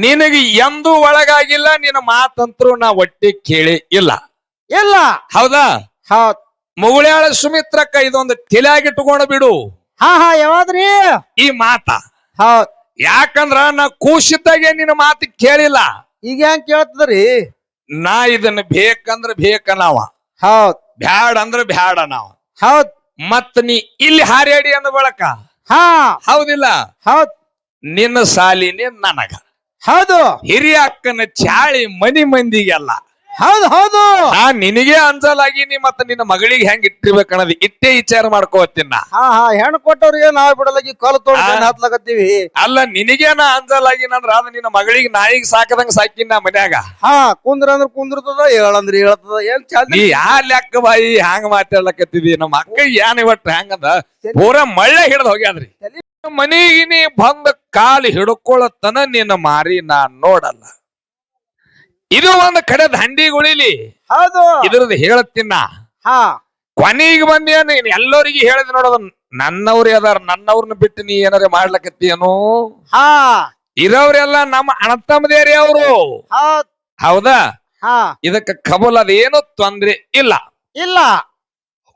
ನಿನಗೆ ಎಂದೂ ಒಳಗಾಗಿಲ್ಲ, ನಿನ್ನ ಮಾತಂತ್ರು ನಾ ಒಟ್ಟಿ ಕೇಳಿ ಇಲ್ಲ. ಇಲ್ಲ. ಹೌದಾ? ಹೌದ್. ಮುಗುಳ್ಯಾಳ ಸುಮಿತ್ರಕ್ಕ ಇದೊಂದು ತಲೆಯಾಗಿಟ್ಕೊಂಡು ಬಿಡು. ಹಾ ಹಾ ಯಾವಾದ್ರಿ ಈ ಮಾತ. ಹೌದ್. ಯಾಕಂದ್ರ ನಾ ಕೂಸಿದ್ದಾಗೆ ನಿನ್ನ ಮಾತು ಕೇಳಿಲ್ಲ. ಈಗ ಹೆಂಗ್ ಕೇಳ್ತದ್ರಿ? ನಾ ಇದನ್ನ ಬೇಕಂದ್ರ ಬೇಕನಾವ, ಹೌದ್. ಬ್ಯಾಡ ಅಂದ್ರ ಬ್ಯಾಡ ನಾವ. ಹೌದ್. ಮತ್ ನೀ ಇಲ್ಲಿ ಹಾರ್ಯಾಡಿ ಅಂದ ಬಳಕ ಹಾ ಹೌದಿಲ್ಲ, ಹೌದ್. ನಿನ್ನ ಸಾಲಿನೇ ನನಗ. ಹೌದು. ಹಿರಿಯ ಅಕ್ಕನ ಚಾಳಿ ಮನಿ ಮಂದಿಗೆಲ್ಲ. ಹೌದು ಹೌದು. ನಾ ನಿನಗೆ ಅಂಜಲಾಗಿನಿ, ಮತ್ತ ನಿನ್ನ ಮಗಳಿಗೆ ಹೆಂಗ್ ಇಟ್ಟಿರ್ಬೇಕನ್ನೋದು ಇಟ್ಟೇ ವಿಚಾರ ಮಾಡ್ಕೋತೀನ. ಹಾ ಹಾ ಹೆಣ್ಣು ಕೊಟ್ಟವ್ರಿಗೆ ನಾವ್ ಬಿಡಲಾಗಿ ಕಾಲು ತೊಗೊಂಡು ಹತ್ಲಾಗತ್ತೀವಿ. ಅಲ್ಲ ನಿನಗೆ ನಾ ಅಂಜಲಾಗಿನಂದ್ರ ಅದು ನಿನ್ನ ಮಗಳಿಗೆ ನಾಯಿಗೆ ಸಾಕದಂಗ ಸಾಕಿನ ನಾ ಮನ್ಯಾಗ. ಹಾ ಕುಂದ್ರ ಅಂದ್ರ ಕುಂದ್ರತದ, ಹೇಳಂದ್ರ ಹೇಳ್ತದ. ಏನ್ ಚಾಲ ನೀ ಯಾ ಲೆಕ್ಕ ಬಾಯಿ ಹ್ಯಾಂಗ ಮಾತಾಡ್ಲಕತ್ತಿದಿ? ನಮ್ಮ ಅಕ್ಕ ಏನ್ ಇವತ್ತು ಹೆಂಗಂದ ಪೂರ ಮಳ್ಳೆ ಹಿಡ್ದು ಹೋಗ್ಯಾದ್ರಿ. ಮನಿಗೆ ನೀ ಬಂದ ಕಾಲು ಹಿಡ್ಕೊಳತನ ನಿನ್ನ ಮಾರಿ ನಾ ನೋಡಲ್ಲ. ಇದು ಒಂದು ಕಡೆ ದಂಡಿಗುಳಿಲಿ. ಹೌದು. ಇದ್ರದ್ದು ಹೇಳತ್ತಿನ ಹಾ ಕೊನೆಗೆ ಬಂದೇನು ಎಲ್ಲರಿಗೆ ಹೇಳಿದ್ ನೋಡೋದು, ನನ್ನವ್ರಿ ಅದಾರ, ನನ್ನವ್ರನ್ನ ಬಿಟ್ಟು ನೀ ಏನಾರ ಮಾಡ್ಲಕತ್ತೀಯನು? ಹಾ ಇರೋರೆಲ್ಲ ನಮ್ಮ ಅಣ್ಣತಮ್ಮದೇರಿ ಅವರು. ಹೌದ್. ಹೌದಾ? ಹಾ ಇದಕ್ಕ ಕಬಲ್ ಅದೇನು ತೊಂದ್ರೆ ಇಲ್ಲ. ಇಲ್ಲ.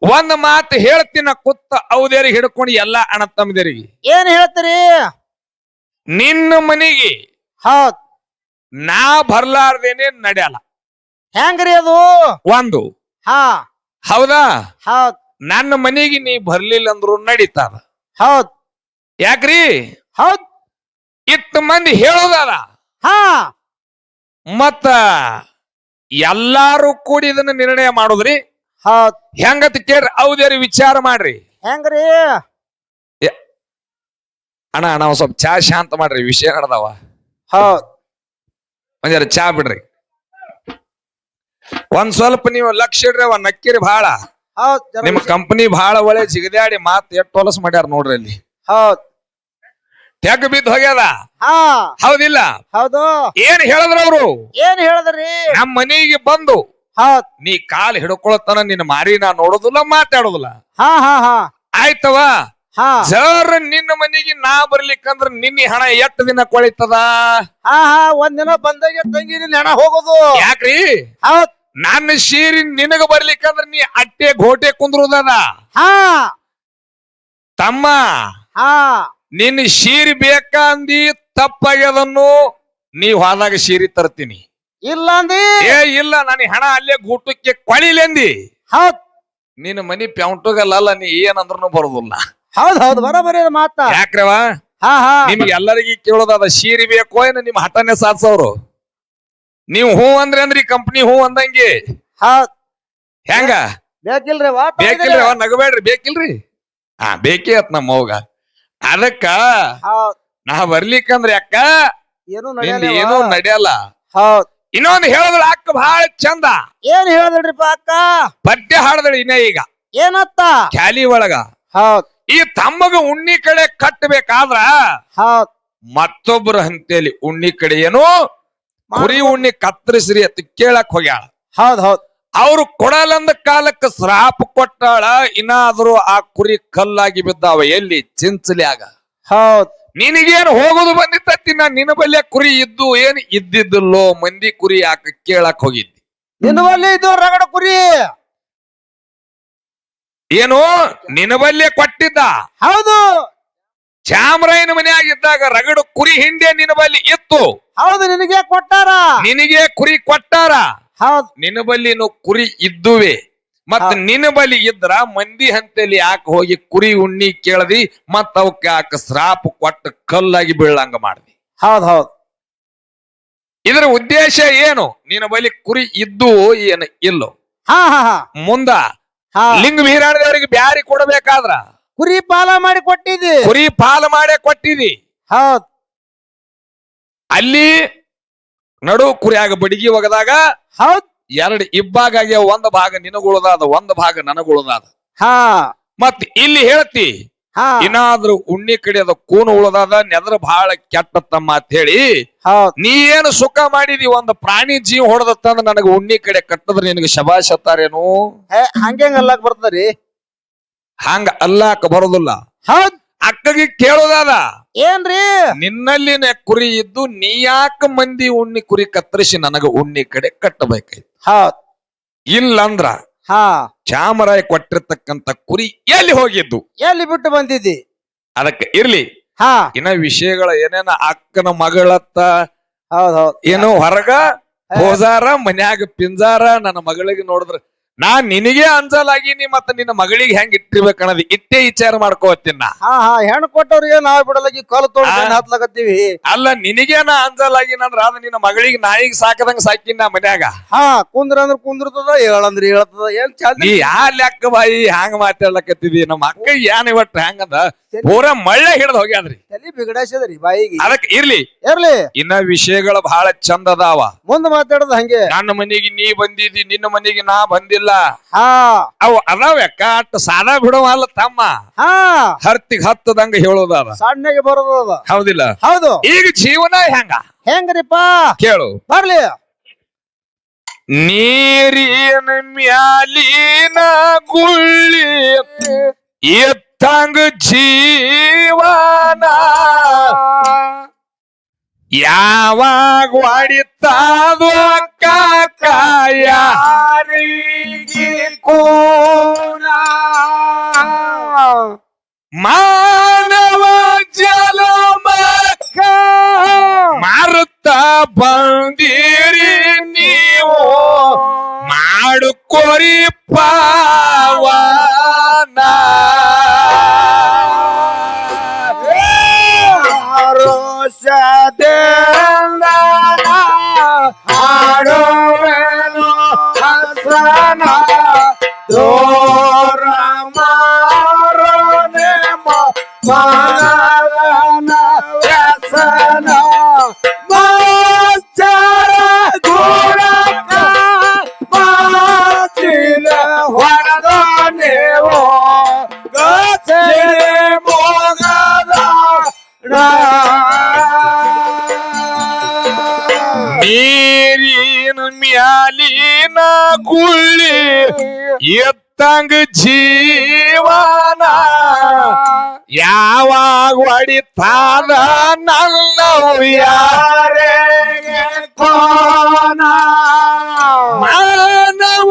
ಒಂದ್ ಮಾತು ಹೇಳ್ತೀನ ಕುತ್ತ ಅವದೇರಿಗೆ ಹಿಡ್ಕೊಂಡು ಎಲ್ಲಾ ಅಣ್ಣತಮ್ಮದೇರಿಗೆ. ಏನ್ ಹೇಳ್ತೀರಿ? ನಿನ್ನ ಮನೆಗೆ ಹೌದ್. ನಾ ಬರ್ಲಾರ್ದೇನೆ ನಡೆಯಲ್ಲ. ಹೆಂಗ್ರಿ ಅದು? ಒಂದು. ಹಾ ಹೌದಾ? ಹೌದ್. ನನ್ನ ಮನೆಗೆ ನೀ ಬರ್ಲಿಲ್ಲ ಅಂದ್ರು ನಡೀತಾರ. ಹೌದ್. ಯಾಕ್ರಿ? ಹೌದ್. ಇಟ್ಟು ಮಂದಿ ಹೇಳೋದಾರ, ಹಾ ಮತ್ತ ಎಲ್ಲಾರು ಕೂಡಿ ಇದನ್ನ ನಿರ್ಣಯ ಮಾಡುದ್ರಿ. ಹೌದ್. ಹೆಂಗತ್ ಕೇಳ್ರಿ, ಹೌದೇರಿ ವಿಚಾರ ಮಾಡ್ರಿ. ಹೆಂಗ್ರಿ? ಅಣ್ಣ ನಾವು ಸ್ವಲ್ಪ ಚಾ ಶಾಂತ ಮಾಡ್ರಿ, ವಿಷಯ ನಡೆದವ. ಹೌದ್. ಒಂಜಾರ ಚಾ ಬಿಡ್ರಿ. ಒಂದ್ ಸ್ವಲ್ಪ ನೀವು ಲಕ್ಷ ಇಡ್ರಿ, ಅವ ನಕ್ಕಿರಿ ಬಹಳ. ಹೌದ್. ನಿಮ್ ಕಂಪನಿ ಬಹಳ ಒಳ್ಳೆ ಜಿಗದಾಡಿ ಮಾತ್ ಎಷ್ಟ್ ಹೊಲಸ್ ಮಾಡ್ಯಾರ ನೋಡ್ರಿ ಅಲ್ಲಿ. ಹೌದ್. ತೆಗ್ ಬಿದ್ದು ಹೋಗ್ಯದ. ಹಾ ಹೌದಿಲ್ಲ? ಹೌದು. ಏನ್ ಹೇಳಿದ್ರ ಅವ್ರು? ಏನ್ ಹೇಳಿದ್ರಿ? ನಮ್ಮ ಮನೆಗೆ ಬಂದು ಹೌದ್. ನೀ ಕಾಲ್ ಹಿಡ್ಕೊಳತನ ನಿನ್ನ ಮಾರಿ ನಾ ನೋಡೋದಿಲ್ಲ, ಮಾತಾಡೋದಿಲ್ಲ. ಹಾ ಹಾ ಹಾ ಆಯ್ತವ. ಹಾ ಜರ್ ನಿನ್ನ ಮನೆಗೆ ನಾ ಬರ್ಲಿಕ್ಕಂದ್ರ ನಿನ್ನ ಹಣ ಎಷ್ಟು ದಿನ ಕೊಳಿತದ? ಹಾ ಹಾ ಒಂದಿನ ಬಂದಾಗ ತಂಗಿ ನಿನ್ ಹೆಣ ಹೋಗೋದು. ಯಾಕ್ರಿ? ಹೌದ್. ನನ್ನ ಸೀರಿ ನಿನಗ ಬರ್ಲಿಕ್ಕಂದ್ರ ನೀ ಅಟ್ಟೆ ಘೋಟೆ ಕುಂದ್ರುದದ. ಹಾ ತಮ್ಮ ಹಾ ನಿನ್ನ ಸೀರಿ ಬೇಕಾ ಅಂದಿ, ತಪ್ಪಾಗ್ಯದನ್ನು ನೀವ್ ಹೋದಾಗ ಸೀರಿ ತರ್ತೀನಿ. ಇಲ್ಲ ಅಂದಿ? ಏ ಇಲ್ಲ, ನನ್ನ ಹಣ ಅಲ್ಲೇ ಗೂಟಕ್ಕೆ ಕೊಳಿಲೆಂದಿ. ಹೌದ್. ನಿನ್ನ ಮನಿ ಪ್ಯಾಂಟುಗಲ್ಲ, ನೀ ಏನಂದ್ರೂ ಬರೋದಿಲ್ಲ. ಹೌದ್ ಹೌದ್ ಬರೋಬರಿ ಮಾತ. ಯಾಕ್ರವ? ಹಾ ಹಾ ನಿಮ್ಗೆ ಎಲ್ಲರಿಗೂ ಕೇಳೋದಾದ, ಸೀರಿ ಬೇಕೋ ಏನು ನಿಮ್ಮ ಹಠನೆ ಸಾಧಿಸೋರು? ನೀವು ಹೂ ಅಂದ್ರಿ ಈ ಕಂಪ್ನಿ ಹೂ ಅಂದಂಗೆ. ಹೌದ್. ಹೆಂಗ ಬೇಕಿಲ್ರಿ? ಬೇಕಿಲ್ರಿ? ಅವ ನಗಬೇಡ್ರಿ. ಬೇಕಿಲ್ರಿ? ಹಾ ಬೇಕೇ ಅತ್ ನಮ್ಮ ಅವ್ಗ. ಅದಕ್ಕ ಹೌದ್. ನಾ ಬರ್ಲಿಕ್ಕಂದ್ರ ಯಾಕ ಏನು ನಿಂದ ನಡೆಯಲ್ಲ. ಏನೂ ನಡೆಯಲ್ಲ. ಹೌದ್. ಇನ್ನೊಂದು ಹೇಳಿದ್ರ ಅಕ್ಕ ಬಹಳ ಚಂದ ಏನ್ ಹೇಳಿದ್ರಿಪ್ಪ ಅಕ್ಕ? ಪದ್ಯ ಹಾಡದಳಿ ಇನ್ನ ಈಗ ಏನತ್ತ? ಖ್ಯಾಲಿ ಒಳಗ. ಹೌದ್. ಈ ತಮ್ಮಗ ಉಣ್ಣಿ ಕಡೆ ಕಟ್ಟಬೇಕಾದ್ರ ಹೌದ್. ಮತ್ತೊಬ್ಬರ ಹಂತೇಲಿ ಉಣ್ಣಿ ಕಡೆ ಏನು ಕುರಿ ಉಣ್ಣಿ ಕತ್ತರಿಸ್ರಿ ಅಂತ ಕೇಳಕ್ ಹೋಗ್ಯಾಳ. ಹೌದ್ ಹೌದ್. ಅವ್ರು ಕೊಡಲಂದ ಕಾಲಕ್ಕೆ ಶ್ರಾಪ ಕೊಟ್ಟಾಳ. ಇನ್ನಾದ್ರೂ ಆ ಕುರಿ ಕಲ್ಲಾಗಿ ಬಿದ್ದಾವ ಎಲ್ಲಿ? ಚಿಂಚಲ್ಯಾಗ. ಹೌದ್. ನಿನಗೇನು ಹೋಗುದು ಬಂದಿತ್ತತ್ತಿ, ನಾ ನಿನ್ನ ಬಲ್ಲೆ ಕುರಿ ಇದ್ದು ಏನ್ ಇದ್ದಿದ್ದಲ್ಲೋ, ಮಂದಿ ಕುರಿ ಯಾಕ ಕೇಳಕ್ ಹೋಗಿದ್ದಿ? ನಿನ್ನ ಬಲ್ಲಿ ಇದು ರಗಡ ಕುರಿ ಏನು ನಿನ್ನ ಬಲ್ಲೆ ಕೊಟ್ಟಿದ್ದ? ಹೌದು. ಚಾಮರಾಯನ ಮನೆಯಾಗಿದ್ದಾಗ ರಗಡು ಕುರಿ ಹಿಂದೆ ನಿನ್ನ ಬಲ್ಲಿ ಇತ್ತು. ಹೌದು. ನಿನಗೆ ಕೊಟ್ಟಾರ. ನಿನಗೆ ಕುರಿ ಕೊಟ್ಟಾರ. ಹೌದ್. ನಿನ್ನ ಬಲ್ಲಿನು ಕುರಿ ಇದ್ದುವೆ. ಮತ್ ನಿನ್ನ ಬಲಿ ಇದ್ರ ಮಂದಿ ಹಂತಲ್ಲಿ ಯಾಕೆ ಹೋಗಿ ಕುರಿ ಉಣ್ಣಿ ಕೇಳದಿ, ಮತ್ ಅವಕ್ಕ ಯಾಕೆ ಶ್ರಾಪ ಕೊಟ್ಟ ಕಲ್ಲಾಗಿ ಬೀಳಂಗ ಮಾಡ್ದಿ? ಹೌದ್ ಹೌದ್. ಇದರ ಉದ್ದೇಶ ಏನು? ನಿನ್ನ ಬಲಿ ಕುರಿ ಇದ್ದು ಏನು ಇಲ್ಲೋ? ಹಾ ಹಾ ಹಾ ಮುಂದ ಹಾ ಲಿಂಗ ಬೀರಾಣದವರಿಗೆ ಬ್ಯಾರಿ ಕೊಡಬೇಕಾದ್ರ ಕುರಿ ಪಾಲ ಮಾಡಿ ಕೊಟ್ಟಿದಿ. ಕುರಿ ಪಾಲ ಮಾಡೇ ಕೊಟ್ಟಿದಿ. ಹೌದ್. ಅಲ್ಲಿ ನಡು ಕುರಿಯಾಗ ಬಡಿಗಿ ಒಗದಾಗ ಹೌದ್. ಎರಡು ಇಬ್ಬಾಗ್ಯಾವ, ಒಂದು ಭಾಗ ನಿನಗುಳದಾದ, ಒಂದು ಭಾಗ ನನಗುಳದಾದ. ಹಾ ಮತ್ ಇಲ್ಲಿ ಹೇಳ್ತಿ ಹಾ ಇನ್ನಾದ್ರೂ ಉಣ್ಣಿ ಕಡಿಯದ ಕೂನು ಉಳದಾದ, ನೆದ್ರ ಬಹಳ ಕೆಟ್ಟತ್ತಮ್ಮ ಅಂತ ಹೇಳಿ ಹೌದ್. ನೀ ಏನು ಸುಖ ಮಾಡಿದಿ? ಒಂದು ಪ್ರಾಣಿ ಜೀವ ಹೊಡೆದತ್ತಂದ್ರ ನನಗ ಉಣ್ಣಿ ಕಡೆ ಕಟ್ಟದ್ರ ನಿನಗೆ ಶಬಾಷ್ ಅತ್ತಾರೇನು? ಹಂಗ ಅಲ್ಲಕ್ ಬರ್ತದ್ರಿ? ಹಂಗ ಅಲ್ಲಾಕ ಬರೋದಿಲ್ಲ. ಹೌದ್. ಅಕ್ಕಗೆ ಕೇಳೋದಾದ, ಏನ್ರಿ ನಿನ್ನಲ್ಲಿನ ಕುರಿ ಇದ್ದು ನೀ ಯಾಕ ಮಂದಿ ಉಣ್ಣಿ ಕುರಿ ಕತ್ತರಿಸಿ ನನಗ ಉಣ್ಣಿ ಕಡೆ ಕಟ್ಟಬೇಕಾಯ್ತು. ಹೌದ್ ಇಲ್ಲಂದ್ರ ಹಾ ಚಾಮರಾಯ ಕೊಟ್ಟಿರ್ತಕ್ಕಂತ ಕುರಿ ಎಲ್ಲಿ ಹೋಗಿದ್ದು, ಎಲ್ಲಿ ಬಿಟ್ಟು ಬಂದಿದ್ದಿ? ಅದಕ್ಕೆ ಇರ್ಲಿ. ಹಾ ಇನ್ನ ವಿಷಯಗಳ ಏನೇನ ಅಕ್ಕನ ಮಗಳತ್ತ ಹೌದ್ ಹೌದ್ ಏನೋ ಹೊರಗ ಹೋಜಾರ ಮನ್ಯಾಗ ಪಿಂಜಾರ ನನ್ನ ಮಗಳಿಗೆ ನೋಡಿದ್ರ ನಾ ನಿನಗೆ ಅಂಜಲಾಗಿನಿ ಮತ್ತ ನಿನ್ನ ಮಗಳಿಗೆ ಹೆಂಗ್ ಇಟ್ಟಿರ್ಬೇಕು ಅನ್ನೋದು ಇಟ್ಟೇ ವಿಚಾರ ಮಾಡ್ಕೋತಿನ. ಹಾ ಹಾ ಹೆಣ್ಣು ಕೊಟ್ಟವ್ರಿಗೆ ನಾವ್ ಬಿಡಲಾಗಿ ಕಾಲು ತೊಗೊಂಡು ಹತ್ಲಾಕತ್ತೀವಿ. ಅಲ್ಲ ನಿನಗೇನ ಅಂಜಲಾಗಿನಂದ್ರ ಅದ ನಿನ್ನ ಮಗಳಿಗೆ ನಾಯಿಗೆ ಸಾಕದಂಗ ಸಾಕಿನ ಮನ್ಯಾಗ. ಹಾ ಕುಂದ್ರ ಅಂದ್ರ ಕುಂದ್ರತದ, ಹೇಳಂದ್ರ ಹೇಳ್ತದ. ಏನ್ ಚಂದ ನೀ ಯಾ ಲೆಕ್ಕ ಬಾಯಿ ಹ್ಯಾಂಗ ಮಾತಾಡ್ಲಕತ್ತಿದಿ? ನಮ್ಮ ಅಕ್ಕ ಏನ್ ಇವತ್ತು ಹೆಂಗದ ಪೂರ ಮಳ್ಳೆ ಹಿಡ್ದು ಹೋಗ್ಯಾದ್ರಿ, ತಲಿ ಬಿಗಡಾಸದ್ರಿ ಬಾಯಿಗೆ. ಅದಕ್ಕೆ ಇರ್ಲಿ ಇರ್ಲಿ, ಇನ್ನ ವಿಷಯಗಳು ಬಹಳ ಚಂದ ಅದಾವ. ಮುಂದ್ ಮಾತಾಡೋದು ಹಂಗೆ. ನನ್ನ ಮನೆಗೆ ನೀ ಬಂದಿದಿ, ನಿನ್ನ ಮನೆಗೆ ನಾ ಬಂದಿಲ್ಲ. ಹಾ ಅವು ಅದಾವ್ಯಾಕ ಅಟ್ ಸಾದಾ ಬಿಡುವಲ್ಲ ತಮ್ಮ, ಹಾ ಹರ್ತಿಗ್ ಹತ್ತದಂಗ ಹೇಳೋದಾದ, ಸಣ್ಣಗೆ ಬರೋದ. ಹೌದಿಲ್ಲ? ಹೌದು. ಈಗ ಜೀವನ ಹೆಂಗ ಹೆಂಗ್ರಿಪಾ ಕೇಳು. ಬರ್ಲಿ. ನೀರಿನ ಮ್ಯಾಲಿನ ಗುಳ್ಳಿ ಎತ್ತಂಗ ಜೀವನ ಯಾವಾಗ ಹೊಡಿತಾದೋ ಕಾಕ ಯಾರಿಗೆ ಕೋನ ಮಾನವ ಜಲಮಕ್ಕ ಮಾರುತ್ತ ಬಂದಿರಿ ನೀವು ಮಾಡುಕೋರಿ ಪಾವನ ಹಾಡುವೆನು ಹಸನ ದೋರ ಮಾರನೆ ಮಾನವನ ವ್ಯಸನ ಮಾಚಾರ ಗುಣಕ ಮಾಚಿನ ಹೊಡೆದ ನೀವು ಗಚರೆ ಮೋಗದ ನೀರಿನ ಮ್ಯಾಲಿನ ಗುಳ್ಳಿ ಎತ್ತಂಗ ಜೀವನ ಯಾವಾಗ ಹೊಡಿತಾದ ನನ್ನ ಯಾರಿಗೆ ಕೋನ ಮಾನವ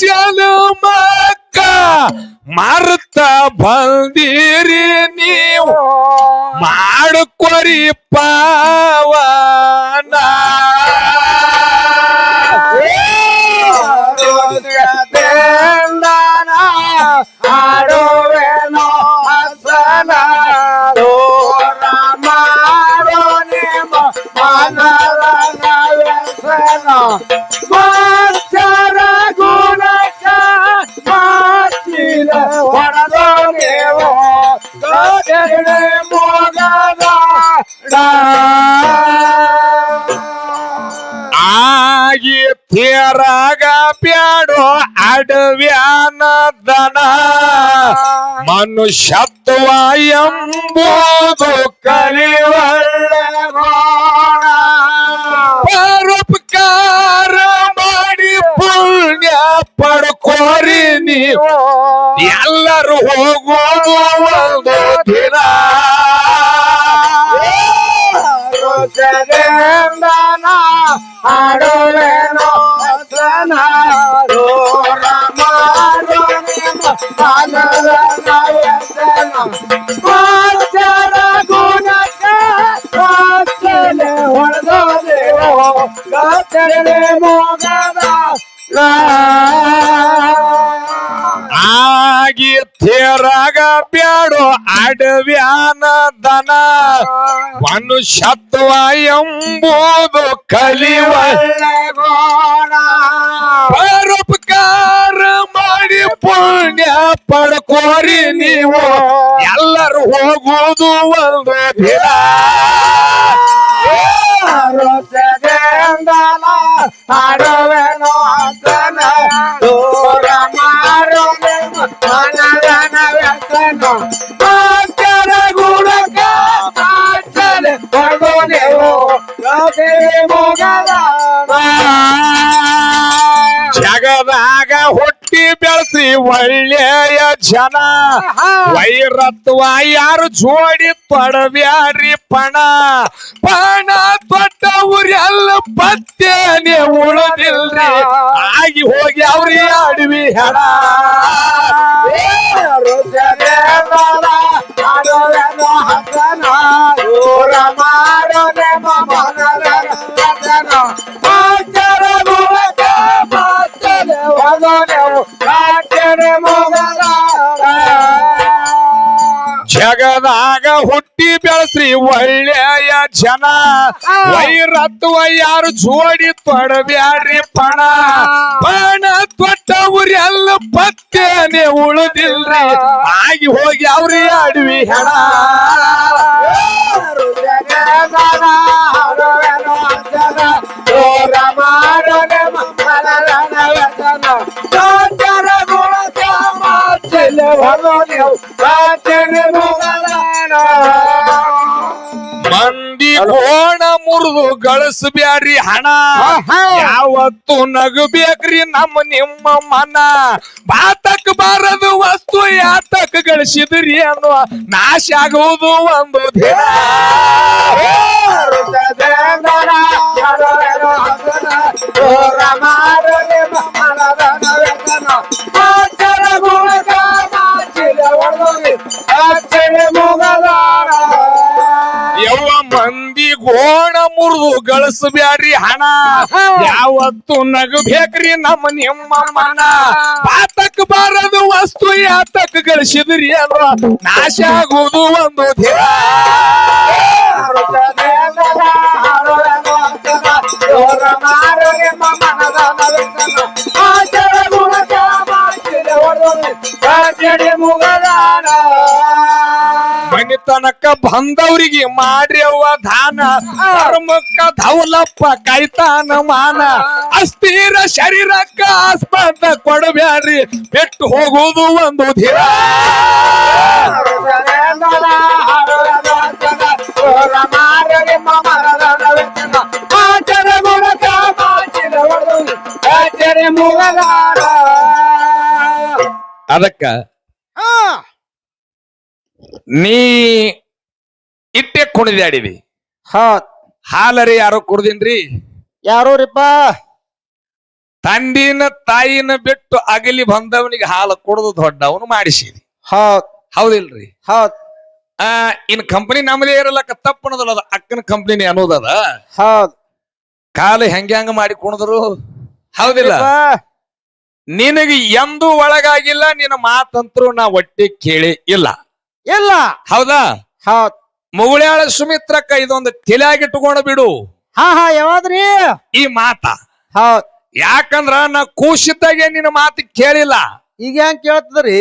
ಜಲಮಕ್ಕ ಮಾರುತ್ತ ಬಂದಿರಿ ನೀವು ಮಾಡುಕೋರಿ ಪಾವನ ಹಾಡುವೆನು ಹಸನ ದೋರ ಮಾಡೋ ನಿಮ್ಮ ಮನರನ ವ್ಯಸನ ಮಾಚರ ಗುಣಕ ಮಾಚಿನ ಹೊಡೆದೋ ನೀವು ಗಜನೆ ಮೋಗದ ಆಗಿ ತೇರಾಗ ಬ್ಯಾಡೋ ಅಡವ್ಯಾನ ದನ ಮನುಷ್ಯತ್ವ ಎಂಬುದು ಕಲಿವಳ್ಳೆ ಗೋಣ ಪರೋಪಕಾರ ಮಾಡಿ ಪುಣ್ಯ ಪಡ್ಕೋರಿ ನೀವು ಎಲ್ಲರೂ ಹೋಗೋದು ಒಂದು ದಿನ ರೋಷದಿಂದ ಹಾಡುವೆನು ಹಸನ ರೋರ ಮಾಡೋ ನಿಮ್ಮ ಮನರನ ವ್ಯಸನ ಮಾಚರ ಗುಣಕ ಮಾಚಲೆ ಹೊಡೆದೋ ದೇವೋ ಗಚರೆ ಮೋಗದ ಆಗಿ ತೇರಾಗ ಬ್ಯಾಡೋ ಅಡವ್ಯಾನ ದನ ಮನುಷ್ಯತ್ವ ಎಂಬುದು ಕಲಿವಳ್ಳೆ ಗೋಣ ಪರೋಪಕಾರ ಮಾಡಿ ಪುಣ್ಯ ಪಡ್ಕೋರಿ ನೀವು ಎಲ್ಲರೂ ಹೋಗುವುದು ಒಂದು ದಿನ ರೋಷದಿಂದ ಹಾಡುವೆನು ಹಸನ ದೂರ ಮಾರೋ ಮನರನ ವ್ಯಸನ ಮಾಚರ ಗುಣಕ ಮಾಚಲೆ ಹೊಡೆದೋ ನೀವು ಗಜರೆ ಮೋಗದ ಜಗದಾಗ ಹುಟ್ಟಿ ಬೆಳೆಸಿ ಒಳ್ಳೆಯ ಜನ ವೈರತ್ವ ಯಾರು ಜೋಡಿ ತೊಡಬ್ಯಾರಿ ಪಣ ಪಣ ತೊಟ್ಟವ್ರೆಲ್ಲ ಪತ್ತೇನೆ ಉಳದಿಲ್ರಿ ಆಗಿ ಹೋಗಿ ಅವ್ರಿ ಅಡವಿ ಹೆಣ ಜಗದಾಗ ಹುಟ್ಟಿ ಬೆಳೆಸ್ರಿ ಒಳ್ಳೆಯ ಜನ ವೈರತ್ವ ಯಾರು ಜೋಡಿ ತೊಡಬ್ಯಾಡ್ರಿ ಪಣ ಪಣ ತೊಟ್ಟವ್ರೆಲ್ಲ ಪತ್ತೇನೆ ಉಳಿದಿಲ್ರಿ ಆಗಿ ಹೋಗಿ ಅವ್ರಿ ಅಡವಿ ಹೆಣ ಮಂದಿ ಕೋಣ ಮುರಿದು ಗಳಿಸ್ಬ್ಯಾಡ್ರಿ ಹಣ ಯಾವತ್ತು ನಗಬೇಕ್ರಿ ನಿಮ್ಮ ಮನ ಬಾತಕ್ ಬಾರದು ವಸ್ತು ಯಾತಕ್ ಗಳಿಸಿದ್ರಿ ಅನ್ನುವ ನಾಶ ಆಗುವುದು ಒಂದು ದಿನ ಯವ್ವ ಮಂದಿ ಗೋಣ ಮುರಿದು ಗಳಿಸ್ಬ್ಯಾಡ್ರಿ ಹಣ ಯಾವತ್ತು ನಗಬೇಕ್ರಿ ನಿಮ್ಮ ಮನ ಬಾತಕ್ ಬಾರದು ವಸ್ತು ಯಾತಕ್ ಗಳಿಸಿದ್ರಿ ಅಲ್ವಾ ನಾಶ ಆಗುವುದು ಒಂದು ದಿನ ಮನಿತನಕ ಬಂದವ್ರಿಗೆ ಮಾಡ್ರಿ ಅವ್ವ ದಾನ ಧರ್ಮಕ್ಕ ಧೌಲಪ್ಪ ಕಾಯ್ತಾನ ಮಾನ ಅಸ್ಥಿರ ಶರೀರಕ್ಕ ಆಸ್ಪದ ಕೊಡಬ್ಯಾಡ್ರಿ ಬಿಟ್ಟು ಹೋಗುವುದು ಒಂದು ದಿನ ಅದಕ್ಕ ನೀ ಇಟ್ಟೆ ಕುಣಿದಾಡಿದಿ ಹಾಲರಿ ಯಾರೋ ಕುಡ್ದಿನ್ರಿ ಯಾರೋರಿಪ್ಪ ತಂದಿನ ತಾಯಿನ ಬಿಟ್ಟು ಅಗಲಿ ಬಂದವನಿಗೆ ಹಾಲು ಕುಡ್ದು ದೊಡ್ಡವನು ಮಾಡಿಸಿದಿ ಹೌದಿಲ್ರಿ ಹೌದ್ ಇನ್ ಕಂಪನಿ ನಮ್ಮದೇ ಇರಲಕ್ಕ ತಪ್ಪನದಲ್ಲ ಅದ ಅಕ್ಕನ ಕಂಪನಿ ಅನ್ನೋದದ ಹೌದ್ ಕಾಲು ಹೆಂಗ ಮಾಡಿ ಕುಣಿದ್ರು ಹೌದಿಲ್ಲ ನಿನಗೆ ಎಂದೂ ಒಳಗಾಗಿಲ್ಲ ನಿನ್ನ ಮಾತಂತ್ರು ನಾ ಒಟ್ಟಿ ಕೇಳಿ ಇಲ್ಲ ಇಲ್ಲ ಹೌದಾ ಹೌದ್ ಮುಗುಳ್ಯಾಳ ಸುಮಿತ್ರಕ್ಕ ಇದೊಂದು ತಲೆಯಾಗಿಟ್ಟುಕೊಂಡು ಬಿಡು ಯಾವಾದ್ರಿ ಈ ಮಾತ ಹೌದ್ ಯಾಕಂದ್ರ ನಾ ಕೂಸಿದ್ದಾಗೆ ನಿನ್ನ ಮಾತು ಕೇಳಿಲ್ಲ ಈಗ ಹೆಂಗ್ ಕೇಳ್ತದ್ರಿ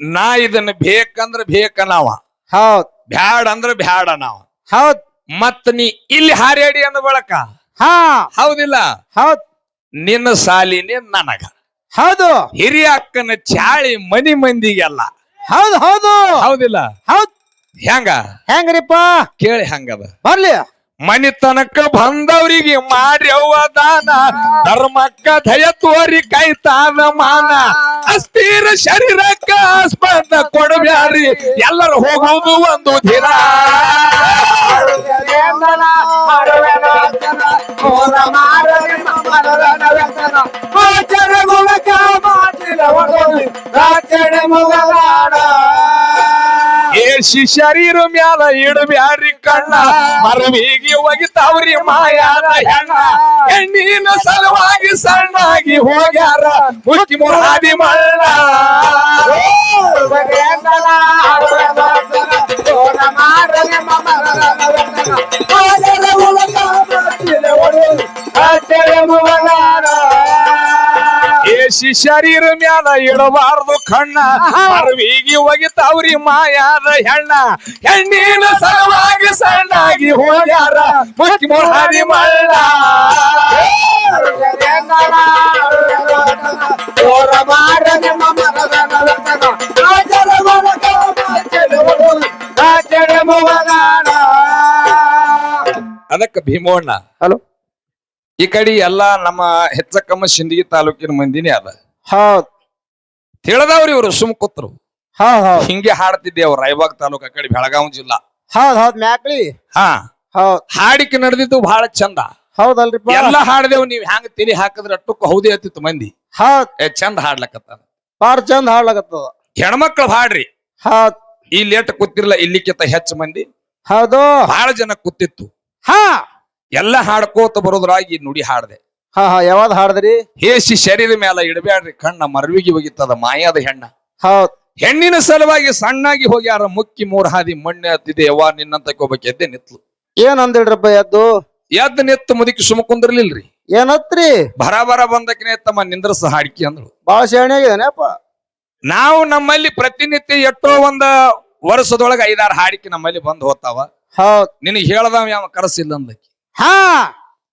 ನಾ ಇದನ್ನ ಬೇಕಂದ್ರ ಬೇಕನಾವ ಹೌದ್ ಬ್ಯಾಡ ಅಂದ್ರ ಬ್ಯಾಡ ನಾವ ಹೌದ್ ಮತ್ ನೀ ಇಲ್ಲಿ ಹಾರ್ಯಾಡಿ ಅಂದ ಬಳಕ ಹೌದಿಲ್ಲ ಹೌದ್ ನಿನ್ನ ಸಾಲಿನೇ ನನಗ ಹೌದು ಹಿರಿಯ ಅಕ್ಕನ ಚಾಳಿ ಮನಿ ಮಂದಿಗೆಲ್ಲ ಹೌದು ಹೌದು ಹೌದಿಲ್ಲ ಹೌದ್ ಹೆಂಗ್ರಿಪ್ಪ ಕೇಳಿ ಹಂಗದ ಬರ್ಲಿ ಮನಿತನಕ ಬಂದವ್ರಿಗೆ ಮಾಡ್ರಿ ಅವ್ವ ದಾನ ಧರ್ಮಕ್ಕ ದಯ ತೋರಿ ಕಾಯ್ತಾನ ಮಾನ ಅಸ್ಥಿರ ಶರೀರಕ್ಕ ಆಸ್ಪದ ಕೊಡಬ್ಯಾಡ್ರಿ ಎಲ್ಲರೂ ಹೋಗುವುದು ಒಂದು ದಿನ ಏಸಿ ಶರೀರ ಮ್ಯಾಲ ಇಡಬ್ಯಾಡ್ರಿ ಕಣ್ಣ ಮರವಿಗೆ ಒಗಿತಾವ್ರಿ ಮಾಯಾದ ಹೆಣ್ಣ ಹೆಣ್ಣಿನ ಸಲುವಾಗಿ ಸಣ್ಣಾಗಿ ಹೋಗ್ಯಾರ ಮುಕ್ಕಿ ಮುರಾದಿ ಮಳ್ಳ ಏಸಿ ಶರೀರ ಮ್ಯಾಲ ಇಡಬಾರ್ದು ಕಣ್ಣ ಮರವಿಗೆ ಒಗಿತಾವ್ರಿ ಮಾಯಾದ ಹೆಣ್ಣ ಹೆಣ್ಣಿನ ಸಲುವಾಗಿ ಸಣ್ಣಾಗಿ ಹೋಗ್ಯಾರ ಮುಕ್ಕಿ ಮುರಾದಿ ಮಳ್ಳ ಅದಕ್ಕ ಭೀಮೋಣ್ಣ ಹಲೋ ಈ ಕಡೆ ಎಲ್ಲಾ ನಮ್ಮ ಹೆಚ್ಚಕಮ್ಮ ಸಿಂದಗಿ ತಾಲೂಕಿನ ಮಂದಿನೇ ಅದ ಹೌದ್ ತಿಳಿದವ್ರು ಇವ್ರು ಸುಮ್ ಕೂತ್ರು. ಹೌದ್ ಹೌದ್ ಹಿಂಗೆ ಹಾಡ್ತಿದ್ದೆ ಅವ್ರು ರಾಯಬಾಗ್ ತಾಲೂಕ್ ಆ ಕಡೆ ಬೆಳಗಾವಿ ಜಿಲ್ಲಾ. ಹೌದ್ ಹೌದ್ ಮ್ಯಾಕ್ಳಿ ಹಾ ಹೌದ್ ಹಾಡಿಕೆ ನಡೆದಿದ್ದು ಬಹಳ ಚಂದ. ಹೌದಲ್ರಿಪ್ಪ ಎಲ್ಲಾ ಹಾಡ್ದೇವ್ ನೀವ್ ಹೆಂಗ್ ತಿಳಿ ಹಾಕಿದ್ರ ಅಟ್ಟಕ್ಕೆ ಹೌದೇ ಹತ್ತಿತ್ತು ಮಂದಿ. ಹೌದ್ ಚಂದ ಹಾಡ್ಲಕತ್ತ. ಬಾಳ ಚಂದ ಹಾಡ್ಲಾಗತ್ತದ. ಹೆಣ್ಮಕ್ಳು ಹಾಡ್ರಿ. ಹೌದ್ ಇಲ್ಲಿ ಎಟ್ ಕೂತಿರ್ಲ ಇಲ್ಲಿಕ್ಕಿಂತ ಹೆಚ್ಚು ಮಂದಿ ಹೌದು ಬಹಳ ಜನ ಕೂತಿತ್ತು. ಹಾ ಎಲ್ಲ ಹಾಡ್ಕೋತ ಬರೋದ್ರಾಗಿ ನುಡಿ ಹಾಡ್ದೆ. ಹಾ ಹಾ ಯಾವ್ದ್ ಹಾಡದ್ರಿ? ಹೇಸಿ ಶರೀರ ಮೇಲೆ ಇಡಬ್ಯಾಡ್ರಿ ಕಣ್ಣ ಮರವಿಗೆ ಒಗಿತದ ಮಾಯಾದ ಹೆಣ್ಣ. ಹೌದ್ ಹೆಣ್ಣಿನ ಸಲುವಾಗಿ ಸಣ್ಣಾಗಿ ಹೋಗ್ಯಾರ ಮುಕ್ಕಿ ಮೂರ್ ಹಾದಿ ಮಣ್ಣೆ ಹತ್ತಿದೆ ಯವ್ವ ನಿನ್ನಂತ ಒಬ್ಬಕ್ಕೆ ಎದ್ದೆ ನಿತ್ಲು. ಏನ್ ಅಂದಿಡ್ರಪ್ಪ ಎದ್ದು? ಎದ್ದು ನಿತ್ತು ಮುದುಕಿ ಸುಮ ಕುಂದ್ರಲಿಲ್ರಿ. ಏನತ್ರಿ? ಬರಾಬರ ಬಂದಕಿನೇ ತಮ್ಮ ನಿಂದ್ರಸ ಹಾಡ್ಕಿ ಅಂದ್ರು. ಬಾಳ ಶಾಣೆ ಆಗಿದಾನೆಪ್ಪ. ನಾವು ನಮ್ಮಲ್ಲಿ ಪ್ರತಿನಿತ್ಯ ಎಷ್ಟೋ ಒಂದ ವರ್ಷದೊಳಗ 5-6 ಹಾಡಿಕೆ ನಮ್ಮಲ್ಲಿ ಬಂದ್ ಹೋಗ್ತಾವ. ಹೌದ್ ನಿನಗ್ ಹೇಳ್ದವ ಯಾವ ಕರಸಿಲ್ಲ ಅಂದಕಿ. ಹಾ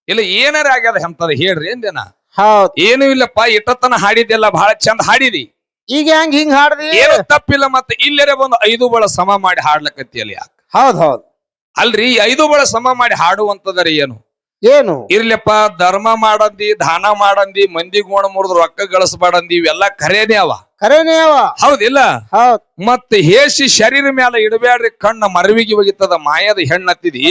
ಇಲ್ಲ ಏನಾರ ಆಗ್ಯದ ಎಂತದ ಹೇಳ್ರಿ ಎಂದೇನ? ಹೌದ್ ಏನು ಇಲ್ಲಪ್ಪ ಇಟ್ಟತನ ಹಾಡಿದೆಲ್ಲ ಬಹಳ ಚಂದ ಹಾಡಿದಿ. ಈಗ ಹೆಂಗ್ ಹಿಂಗ್ ಹಾಡ್ದಿ? ಏನು ತಪ್ಪಿಲ್ಲ. ಮತ್ತೆ ಇಲ್ಲರೆ ಬಂದು 5 ಬಳ ಸಮ ಮಾಡಿ ಹಾಡ್ಲಕತ್ತಿಯಲ್ಲಿ ಯಾಕ? ಹೌದ್ ಹೌದ್ ಅಲ್ರಿ 5 ಬಳ ಸಮ ಮಾಡಿ ಹಾಡುವಂತದರಿ ಏನು? ಏನು ಇರ್ಲಿಪ್ಪ ಧರ್ಮ ಮಾಡಂದಿ ದಾನ ಮಾಡಂದಿ ಮಂದಿ ಗೋಣ ಮುರಿದು ರೊಕ್ಕ ಗಳಿಸಬಾಡಂದಿ ಇವೆಲ್ಲ ಖರೇನೇ ಅವ. ಖರೇನೇ ಅವ. ಹೌದಿಲ್ಲ? ಹೌದ್ ಮತ್ ಹೇಸಿ ಶರೀರ ಮ್ಯಾಲ ಇಡಬ್ಯಾಡ್ರಿ ಕಣ್ಣ ಮರವಿಗೆ ಒಗಿತದ ಮಾಯದ ಹೆಣ್ಣತ್ತಿದಿ.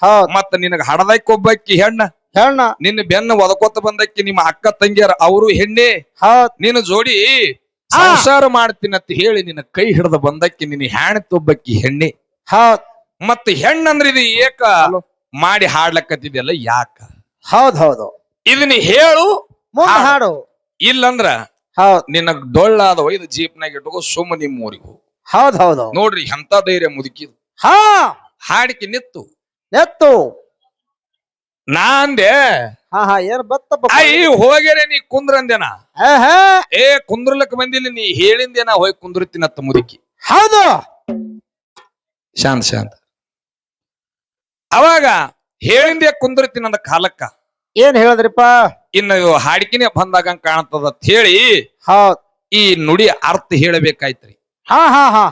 ಹೌದ್ ಮತ್ತ ನಿನಗ ಹಡದಕ್ಕೊಬ್ಬಕ್ಕಿ ಹೆಣ್ಣ ಹೆಣ್ಣ ನಿನ್ನ ಬೆನ್ನ ಒದಕೋತ ಬಂದಕ್ಕಿ ನಿಮ್ಮ ಅಕ್ಕ ತಂಗಿಯರ ಅವರು ಹೆಣ್ಣೆ. ಹೌದ್ ನಿನ್ನ ಜೋಡಿ ಸಂಸಾರ ಮಾಡ್ತೀನಂತ ಹೇಳಿ ನಿನ್ನ ಕೈ ಹಿಡಿದ ಬಂದಕ್ಕಿ ನಿನ್ನ ಹೆಣ್ಣತ್ತೊಬ್ಬಕ್ಕಿ ಹೆಣ್ಣೆ. ಹೌದ್ ಮತ್ತ ಹೆಣ್ಣಂದ್ರ ಇದು ಏಕ ಮಾಡಿ ಹಾಡ್ಲಕತ್ತಿದೆಲ್ಲ ಯಾಕ? ಹೌದ್ ಹೌದು ಇದನ್ನ ಹೇಳು ಮುಂದ ಹಾಡು. ಇಲ್ಲಂದ್ರ ಹೌದ್ ನಿನ್ನ ಡೊಳ್ಳಾದ ಒಯ್ದು ಜೀಪ್ನಾಗ ಇಟ್ಕೋ ಸುಮ್ಮ ನಿಮ್ಮ ಊರಿಗೆ ಹೋಗು. ಹೌದ್ ಹೌದು ನೋಡ್ರಿ ಎಂತ ಧೈರ್ಯ ಮುದುಕಿದ್. ಹಾ ಹಾಡಿಕೆ ನಿತ್ತು ಎತ್ತು ನಾ ಅಂದೆ ಹಾ ಹಾ ಏನ್ ಬತ್ತಪ್ಪ? ಐ ಹೋಗ್ಯಾರೆ ನೀ ಕುಂದ್ರಂದೇನ? ಹಾ ಏ ಕುಂದ್ರಲಕ್ ಬಂದಿಲ್ಲ ನೀ ಹೇಳಿಂದೇನ ಹೋಗಿ ಕುಂದ್ರತಿನತ್ತ ಮುದುಕಿ. ಹೌದು ಶಾಂತ ಶಾಂತ. ಅವಾಗ ಹೇಳಿಂದೆ ಕುಂದ್ರತಿನಂದ ಕಾಲಕ್ಕ ಏನ್ ಹೇಳಿದ್ರಿಪ್ಪ? ಇನ್ನು ಹಾಡಿಕೆನೆ ಬಂದಾಗ ಕಾಣತದ ಅಂತ ಹೇಳಿ ಹೌದ್ ಈ ನುಡಿ ಅರ್ಥ ಹೇಳಬೇಕಾಯ್ತ್ರಿ. ಹಾ ಹಾ ಹಾ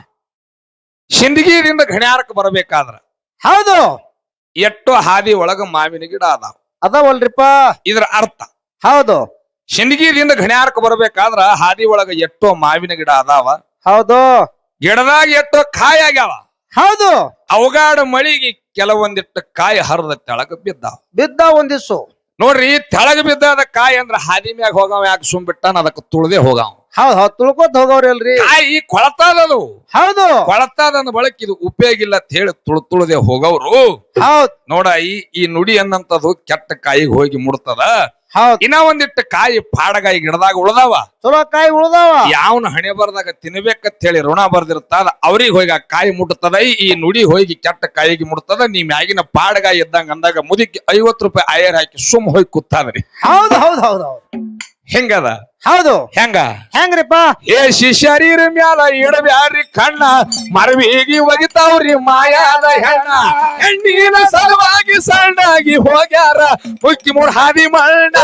ಸಿಂದಗಿಯಿಂದ ಗಣ್ಯಾರಕ್ಕೆ ಬರಬೇಕಾದ್ರ ಹೌದು ಎಷ್ಟೋ ಹಾದಿ ಒಳಗ ಮಾವಿನ ಗಿಡ ಅದಾವ. ಅದಾವಲ್ರಿಪ್ಪ. ಇದ್ರ ಅರ್ಥ ಹೌದು ಸಿಂದಗಿದಿಂದ ಗಣ್ಯಾರಕ್ಕೆ ಬರಬೇಕಾದ್ರ ಹಾದಿ ಒಳಗ ಎಷ್ಟೋ ಮಾವಿನ ಗಿಡ ಅದಾವ. ಹೌದು ಗಿಡದಾಗ ಎಷ್ಟೋ ಕಾಯಿ ಆಗ್ಯಾವ. ಹೌದು ಅವಗಾಡ ಮಳಿಗೆ ಕೆಲವೊಂದಿಟ್ಟು ಕಾಯಿ ಹರಿದ ತೆಳಗ ಬಿದ್ದಾವ. ಬಿದ್ದ ಒಂದಿವ್ಸು ನೋಡ್ರಿ ತೆಳಗ ಬಿದ್ದಾದ ಕಾಯಿ ಅಂದ್ರ ಹಾದಿ ಮ್ಯಾಗ ಹೋಗಾವ ಯಾಕೆ ಸುಮ್ ಬಿಟ್ಟಾನ ಅದಕ್ಕೆ ತುಳ್ದೆ ಹೋಗಾವ. ಹೌದ್ ಹೌದ್ ತುಳ್ಕೋತ್ ಹೋಗವ್ರಿ ಅಲ್ರಿ. ಕಾಯಿ ಕೊಳತಾದದು. ಹೌದು ಕೊಳತಾದಂದ ಬಳಕ ಇದು ಉಪಯೋಗ ಇಲ್ಲ ಅಂತ ಹೇಳಿ ತುಳ್ದೆ ಹೋಗವ್ರು. ಹೌದ್ ನೋಡ ಈ ನುಡಿ ಅನ್ನಂತದು ಕೆಟ್ಟ ಕಾಯಿಗೆ ಹೋಗಿ ಮುಡ್ತದ. ಹೌದ್ ಇನ್ನ ಒಂದಿಟ್ಟು ಕಾಯಿ ಪಾಡಗಾಯಿ ಗಿಡದಾಗ ಉಳ್ದಾವ. ಚಲೋ ಕಾಯಿ ಉಳ್ದಾವ. ಯಾವನ ಹಣೆ ಬರ್ದಾಗ ತಿನ್ಬೇಕಂತ ಹೇಳಿ ಋಣ ಬರ್ದಿರ್ತದ ಅವ್ರಿಗೆ ಹೋಗಿ ಆ ಕಾಯಿ ಮುಟ್ತದ. ಈ ನುಡಿ ಹೋಗಿ ಕೆಟ್ಟ ಕಾಯಿಗೆ ಮುಡ್ತದ. ನೀ ಮ್ಯಾಗಿನ ಪಾಡಗಾಯಿ ಇದ್ದಂಗ ಅಂದಾಗ ಮುದುಕಿ 50 ರೂಪಾಯಿ ಆಯರ್ ಹಾಕಿ ಸುಮ್ ಹೋಗಿ ಕೂತಾದ್ರಿ. ಹೌದ್ ಹೌದ್ ಹೌದ್ ಹೌದ್ ಹೆಂಗದ? ಹೌದು ಹೆಂಗ ಹೆಂಗ್ರಿಪ್ಪ? ಏ ಶರೀರ ಮ್ಯಾಲ ಇಡಬ್ಯಾಡ್ರಿ ಕಣ್ಣ ಮರವಿಗಿ ಒಗಿತಾವ್ರಿ ಮಾಯಾದ ಹೆಣ್ಣ. ಹೆಣ್ಣಿನ ಸಲುವಾಗಿ ಸಣ್ಣಾಗಿ ಹೋಗ್ಯಾರ ಮುಕ್ಕಿ ಮೂರ್ ಹಾದಿ ಮಣ್ಣ.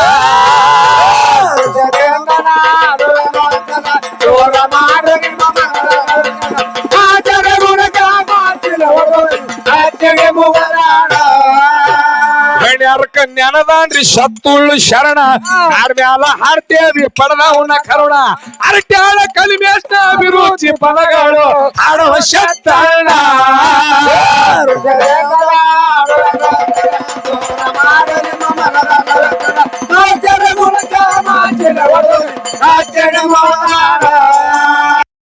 ಗಣ್ಯರ್ಕ ನೆನದಾನ್ರಿ ಸತ್ತುಳ್ಳು ಶರಣ ಯಾರ ಮ್ಯಾಲ ಹಾಡ್ತೇವಿ ಪಡದವನ ಕರುಣ ಅರಟ್ಯಾಳ ಕಲಿಮೇಷ್ಟ ಅಭಿರುಚಿ ಪದಗಳು ಹಾಡುವ ಶತ್ತಣ್ಣ.